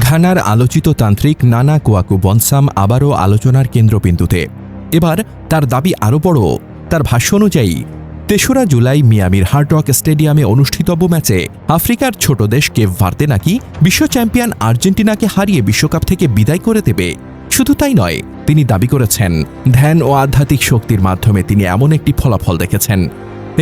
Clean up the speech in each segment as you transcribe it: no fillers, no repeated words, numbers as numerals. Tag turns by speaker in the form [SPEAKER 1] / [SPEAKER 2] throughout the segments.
[SPEAKER 1] ঘানার আলোচিত তান্ত্রিক নানা কোয়াকু বনসাম আবারও আলোচনার কেন্দ্রবিন্দুতে। এবার তার দাবি আরও বড়। তার ভাষ্য অনুযায়ী ৩রা জুলাই মিয়ামির হার্ড রক স্টেডিয়ামে অনুষ্ঠিতব্য ম্যাচে আফ্রিকার ছোট দেশ কেপ ভার্দে নাকি বিশ্ব চ্যাম্পিয়ন আর্জেন্টিনাকে হারিয়ে বিশ্বকাপ থেকে বিদায় করে দেবে। শুধু তাই নয়, তিনি দাবি করেছেন ধ্যান ও আধ্যাত্মিক শক্তির মাধ্যমে তিনি এমন একটি ফলাফল দেখেছেন।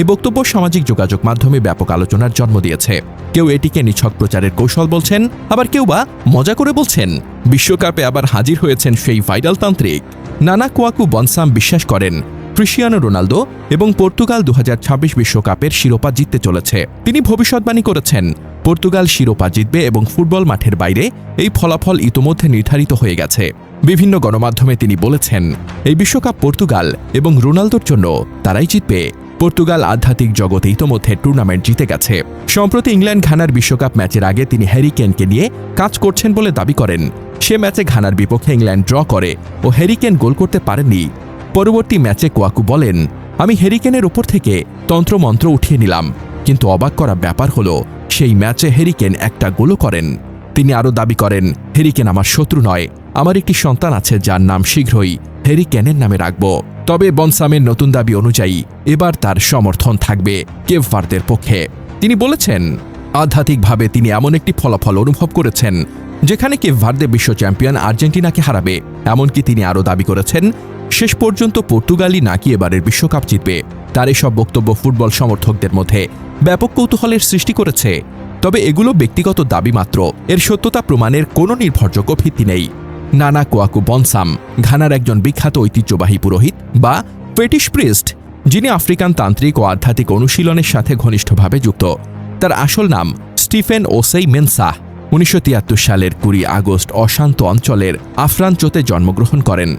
[SPEAKER 1] এই বক্তব্য সামাজিক যোগাযোগ মাধ্যমে ব্যাপক আলোচনার জন্ম দিয়েছে। কেউ এটিকে নিছক প্রচারের কৌশল বলছেন, আবার কেউ বা মজা করে বলছেন বিশ্বকাপে আবার হাজির হয়েছেন সেই ভাইরাল তান্ত্রিক। নানা কোয়াকু বনসাম বিশ্বাস করেন ক্রিস্টিয়ানো রোনালদো এবং পর্তুগাল ২০২৬ বিশ্বকাপের শিরোপা জিততে চলেছে। তিনি ভবিষ্যৎবাণী করেছেন পর্তুগাল শিরোপা জিতবে এবং ফুটবল মাঠের বাইরে এই ফলাফল ইতোমধ্যে নির্ধারিত হয়ে গেছে। বিভিন্ন গণমাধ্যমে তিনি বলেছেন এই বিশ্বকাপ পর্তুগাল এবং রোনালদোর জন্য, তারাই জিতবে। পর্তুগাল আধ্যাত্মিক জগতে ইতোমধ্যে টুর্নামেন্ট জিতে গেছে। সম্প্রতি ইংল্যান্ড ঘানার বিশ্বকাপ ম্যাচের আগে তিনি হ্যারি কেনকে নিয়ে কাজ করছেন বলে দাবি করেন। সে ম্যাচে ঘানার বিপক্ষে ইংল্যান্ড ড্র করে ও হ্যারি কেন গোল করতে পারেননি। পরবর্তী ম্যাচে কোয়াকু বলেন, আমি হ্যারি কেনের ওপর থেকে তন্ত্রমন্ত্র উঠিয়ে নিলাম, কিন্তু অবাক করা ব্যাপার হলো সেই ম্যাচে হ্যারি কেন একটা গোলও করেন। তিনি আরও দাবি করেন হ্যারি কেন আমার শত্রু নয়, আমার একটি সন্তান আছে যার নাম শীঘ্রই হ্যারি কেনের নামে রাখব। তবে বনসামের নতুন দাবি অনুযায়ী এবার তার সমর্থন থাকবে কেপ ভার্দের পক্ষে। তিনি বলেছেন আধ্যাত্মিকভাবে তিনি এমন একটি ফলাফল অনুভব করেছেন যেখানে কেপ ভার্দে বিশ্ব চ্যাম্পিয়ন আর্জেন্টিনাকে হারাবে। এমনকি তিনি আরও দাবি করেছেন শেষ পর্যন্ত পর্তুগালই নাকি এবারের বিশ্বকাপ জিতবে। তার এসব বক্তব্য ফুটবল সমর্থকদের মধ্যে ব্যাপক কৌতূহলের সৃষ্টি করেছে। তবে এগুলো ব্যক্তিগত দাবি মাত্র, এর সত্যতা প্রমাণের কোনো নির্ভরযোগ্য ভিত্তি নেই। নানা কোয়াকু বনসাম ঘানার একজন বিখ্যাত ঐতিহ্যবাহী পুরোহিত বা ফেটিশ প্রিস্ট, যিনি আফ্রিকান তান্ত্রিক ও আধ্যাত্মিক অনুশীলনের সাথে ঘনিষ্ঠভাবে যুক্ত। তার আসল নাম স্টিফেন ওসেই মেনসাহ। ১৯৭৩ সালের ২০ আগস্ট অশান্ত অঞ্চলের আফ্রাঞ্চোতে জন্মগ্রহণ করেন।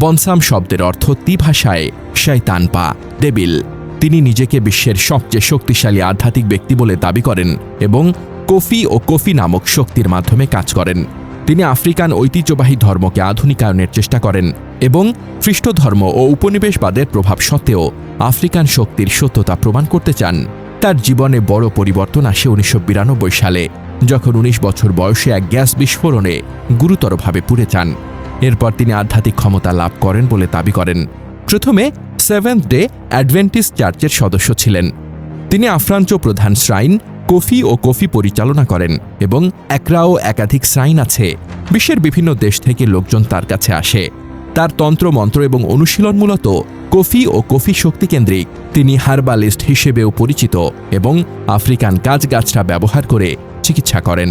[SPEAKER 1] বনসাম শব্দের অর্থ তি ভাষায় শয়তান বা ডেবিল। তিনি নিজেকে বিশ্বের সবচেয়ে শক্তিশালী আধ্যাত্মিক ব্যক্তি বলে দাবি করেন এবং কোফি ও কোফি নামক শক্তির মাধ্যমে কাজ করেন। তিনি আফ্রিকান ঐতিহ্যবাহী ধর্মকে আধুনিকায়নের চেষ্টা করেন এবং খ্রিস্ট ধর্ম ও উপনিবেশবাদের প্রভাব সত্ত্বেও আফ্রিকান শক্তির সত্যতা প্রমাণ করতে চান। তার জীবনে বড় পরিবর্তন আসে ১৯৯২ সালে, যখন ১৯ বছর বয়সে এক গ্যাস বিস্ফোরণে গুরুতরভাবে পুড়ে যান। এরপর তিনি আধ্যাত্মিক ক্ষমতা লাভ করেন বলে দাবি করেন। প্রথমে সেভেন্থ ডে অ্যাডভেন্টিস্ট চার্চের সদস্য ছিলেন। তিনি আফ্রাঞ্চো প্রধান শ্রাইন কোফি ও কোফি পরিচালনা করেন এবং একরাও একাধিক শ্রাইন আছে। বিশ্বের বিভিন্ন দেশ থেকে লোকজন তার কাছে আসে। তার তন্ত্র মন্ত্র এবং অনুশীলন মূলত কোফি ও কোফি শক্তিকেন্দ্রিক। তিনি হার্বালিস্ট হিসেবেও পরিচিত এবং আফ্রিকান গাছগাছরা ব্যবহার করে চিকিৎসা করেন।